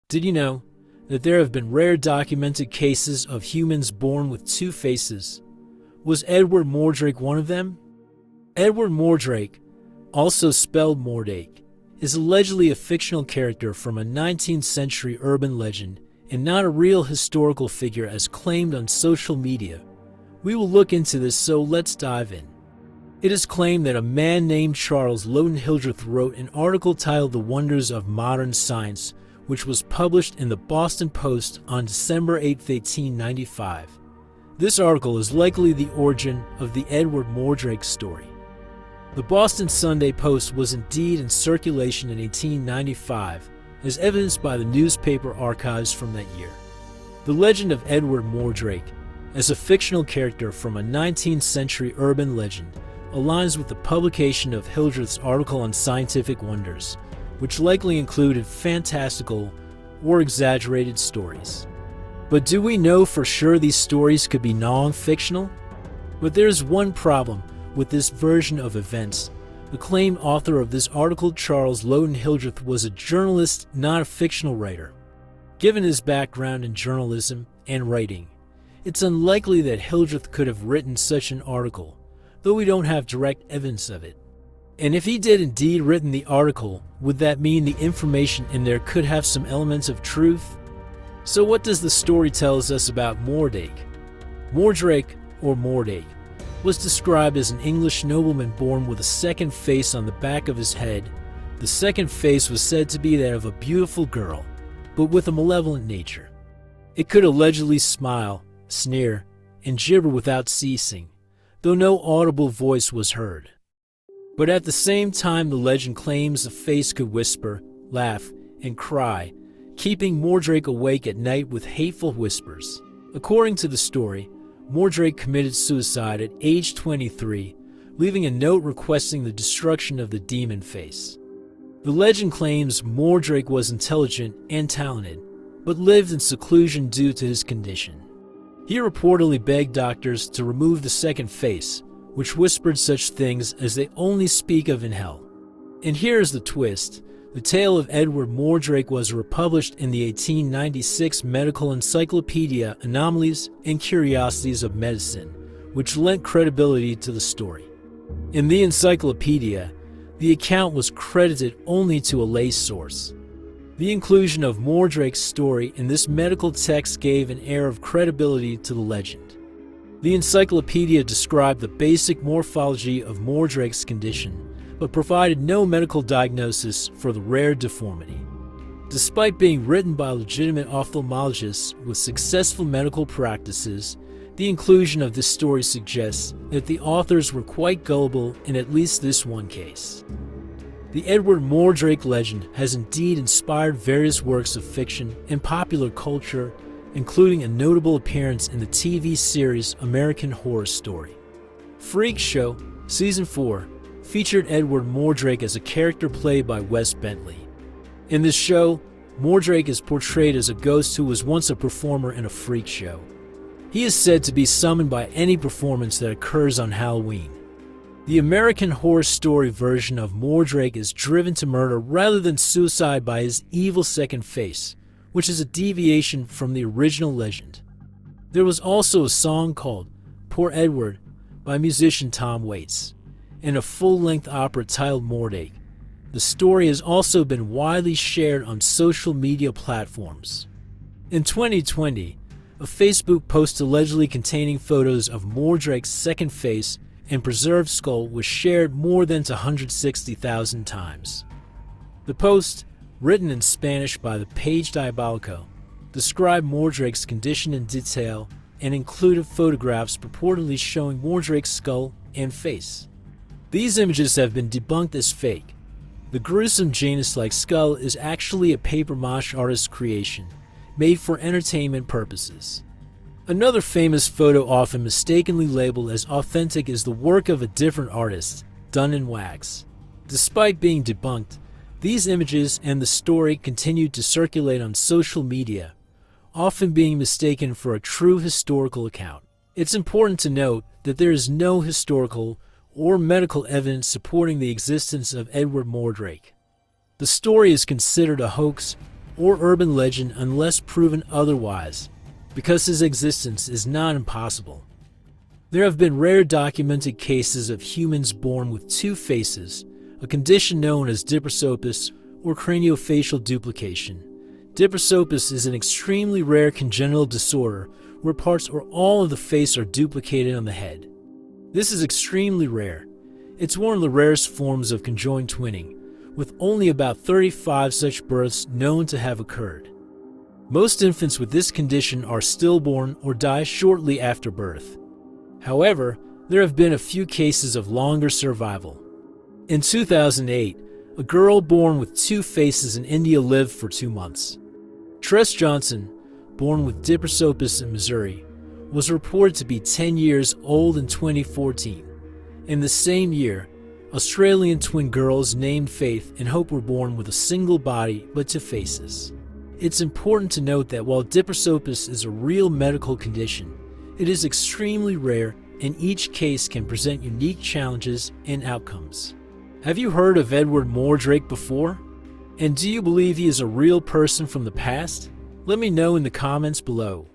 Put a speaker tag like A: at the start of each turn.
A: Did you know that there have been rare documented cases of humans born with two faces? Was Edward Mordrake one of them? Edward Mordrake, also spelled Mordake, is allegedly a fictional character from a 19th century urban legend and not a real historical figure as claimed on social media. We will look into this, so let's dive in. It is claimed that a man named Charles Lowden Hildreth wrote an article titled The Wonders of Modern Science, which was published in the Boston Post on December 8, 1895. This article is likely the origin of the Edward Mordrake story. The Boston Sunday Post was indeed in circulation in 1895, as evidenced by the newspaper archives from that year. The legend of Edward Mordrake, as a fictional character from a 19th century urban legend, aligns with the publication of Hildreth's article on scientific wonders, which likely included fantastical or exaggerated stories. But do we know for sure these stories could be non-fictional? But there's one problem with this version of events. The claimed author of this article, Charles Lowden Hildreth, was a journalist, not a fictional writer. Given his background in journalism and writing, it's unlikely that Hildreth could have written such an article, though we don't have direct evidence of it. And if he did indeed written the article, would that mean the information in there could have some elements of truth? So what does the story tell us about Mordake? Mordrake, or Mordake, was described as an English nobleman born with a second face on the back of his head. The second face was said to be that of a beautiful girl, but with a malevolent nature. It could allegedly smile, sneer, and gibber without ceasing, though no audible voice was heard. But at the same time, the legend claims the face could whisper, laugh, and cry, keeping Mordrake awake at night with hateful whispers. According to the story, Mordrake committed suicide at age 23, leaving a note requesting the destruction of the demon face. The legend claims Mordrake was intelligent and talented, but lived in seclusion due to his condition. He reportedly begged doctors to remove the second face, which whispered such things as they only speak of in hell. And here's the twist. The tale of Edward Mordrake was republished in the 1896 medical encyclopedia Anomalies and Curiosities of Medicine, which lent credibility to the story. In the encyclopedia, the account was credited only to a lay source. The inclusion of Mordrake's story in this medical text gave an air of credibility to the legend. The encyclopedia described the basic morphology of Mordrake's condition, but provided no medical diagnosis for the rare deformity. Despite being written by legitimate ophthalmologists with successful medical practices, the inclusion of this story suggests that the authors were quite gullible in at least this one case. The Edward Mordrake legend has indeed inspired various works of fiction and popular culture, including a notable appearance in the TV series American Horror Story. Freak Show Season 4 featured Edward Mordrake as a character played by Wes Bentley. In this show, Mordrake is portrayed as a ghost who was once a performer in a freak show. He is said to be summoned by any performance that occurs on Halloween. The American Horror Story version of Mordrake is driven to murder rather than suicide by his evil second face, which is a deviation from the original legend. There was also a song called Poor Edward by musician Tom Waits, and a full-length opera titled Mordake. The story has also been widely shared on social media platforms. In 2020, a Facebook post allegedly containing photos of Mordrake's second face and preserved skull was shared more than 160,000 times. The post, written in Spanish by the page Diabolico, described Mordrake's condition in detail and included photographs purportedly showing Mordrake's skull and face. These images have been debunked as fake. The gruesome Janus-like skull is actually a papier-mâché artist's creation, made for entertainment purposes. Another famous photo often mistakenly labeled as authentic is the work of a different artist, done in wax. Despite being debunked, these images and the story continued to circulate on social media, often being mistaken for a true historical account. It's important to note that there is no historical or medical evidence supporting the existence of Edward Mordrake. The story is considered a hoax or urban legend unless proven otherwise, because his existence is not impossible. There have been rare documented cases of humans born with two faces, a condition known as Diprosopus or craniofacial duplication. Diprosopus is an extremely rare congenital disorder where parts or all of the face are duplicated on the head. This is extremely rare. It's one of the rarest forms of conjoined twinning, with only about 35 such births known to have occurred. Most infants with this condition are stillborn or die shortly after birth. However, there have been a few cases of longer survival. In 2008, a girl born with two faces in India lived for 2 months. Tress Johnson, born with Diprosopus in Missouri, was reported to be 10 years old in 2014. In the same year, Australian twin girls named Faith and Hope were born with a single body but two faces. It's important to note that while Diprosopus is a real medical condition, it is extremely rare and each case can present unique challenges and outcomes. Have you heard of Edward Mordrake before? And do you believe he is a real person from the past? Let me know in the comments below.